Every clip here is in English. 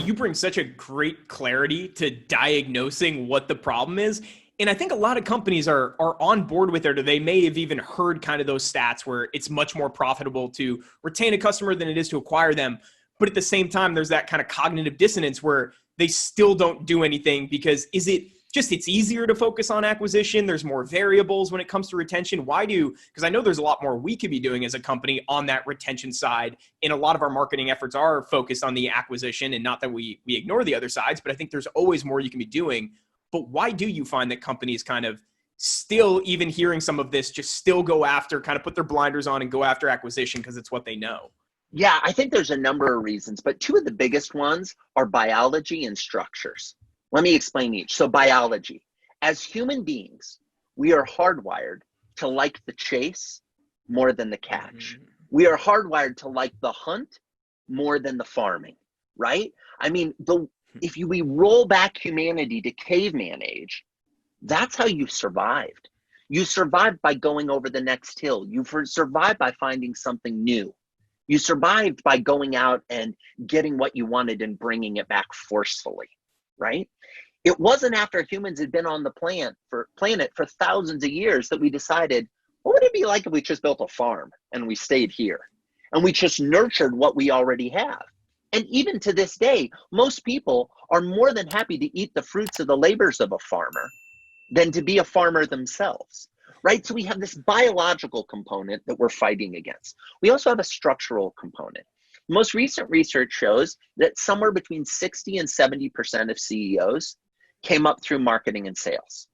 you bring such a great clarity to diagnosing what the problem is. And I think a lot of companies are on board with it, or they may have even heard kind of those stats where it's much more profitable to retain a customer than it is to acquire them. But at the same time, there's that kind of cognitive dissonance where they still don't do anything because it's easier to focus on acquisition. There's more variables when it comes to retention. Because I know there's a lot more we could be doing as a company on that retention side. And a lot of our marketing efforts are focused on the acquisition, and not that we ignore the other sides, but I think there's always more you can be doing. But why do you find that companies kind of still, even hearing some of this, just still go after, kind of put their blinders on and go after acquisition because it's what they know? Yeah, I think there's a number of reasons, but two of the biggest ones are biology and structures. Let me explain each. So biology, as human beings, we are hardwired to like the chase more than the catch. We are hardwired to like the hunt more than the farming, right? I mean, we roll back humanity to caveman age, that's how you survived. You survived by going over the next hill. You survived by finding something new. You survived by going out and getting what you wanted and bringing it back forcefully, right? It wasn't after humans had been on the planet for thousands of years that we decided, what would it be like if we just built a farm and we stayed here and we just nurtured what we already have? And even to this day, most people are more than happy to eat the fruits of the labors of a farmer than to be a farmer themselves, right? So we have this biological component that we're fighting against. We also have a structural component. Most recent research shows that somewhere between 60 and 70% of CEOs came up through marketing and sales.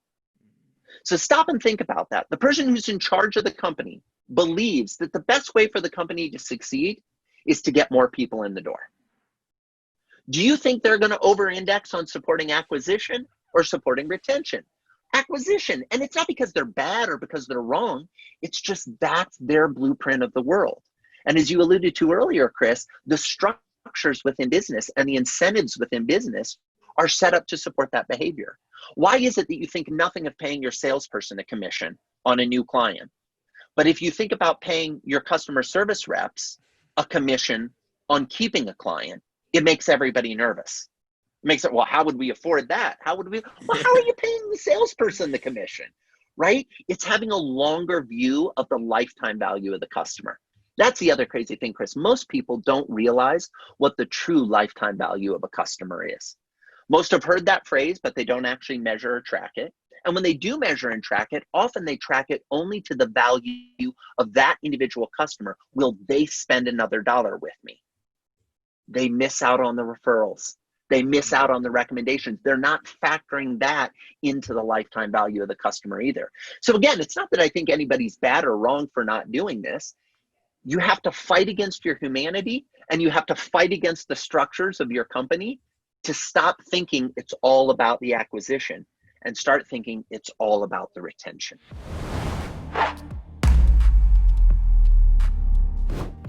So stop and think about that. The person who's in charge of the company believes that the best way for the company to succeed is to get more people in the door. Do you think they're going to over-index on supporting acquisition or supporting retention? Acquisition. And it's not because they're bad or because they're wrong. It's just that's their blueprint of the world. And as you alluded to earlier, Chris, the structures within business and the incentives within business are set up to support that behavior. Why is it that you think nothing of paying your salesperson a commission on a new client? But if you think about paying your customer service reps a commission on keeping a client, it makes everybody nervous. It makes it, well, how would we afford that? How are you paying the salesperson the commission, right? It's having a longer view of the lifetime value of the customer. That's the other crazy thing, Chris. Most people don't realize what the true lifetime value of a customer is. Most have heard that phrase, but they don't actually measure or track it. And when they do measure and track it, often they track it only to the value of that individual customer. Will they spend another dollar with me? They miss out on the referrals. They miss out on the recommendations. They're not factoring that into the lifetime value of the customer either. So again, it's not that I think anybody's bad or wrong for not doing this. You have to fight against your humanity, and you have to fight against the structures of your company to stop thinking it's all about the acquisition and start thinking it's all about the retention.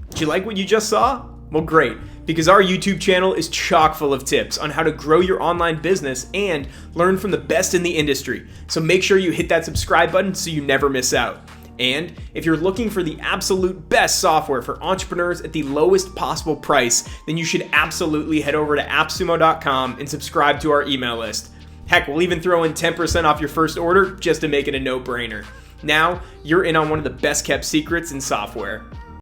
Did you like what you just saw? Well, great, because our YouTube channel is chock full of tips on how to grow your online business and learn from the best in the industry. So make sure you hit that subscribe button so you never miss out. And if you're looking for the absolute best software for entrepreneurs at the lowest possible price, then you should absolutely head over to appsumo.com and subscribe to our email list. Heck, we'll even throw in 10% off your first order just to make it a no-brainer. Now, you're in on one of the best kept secrets in software.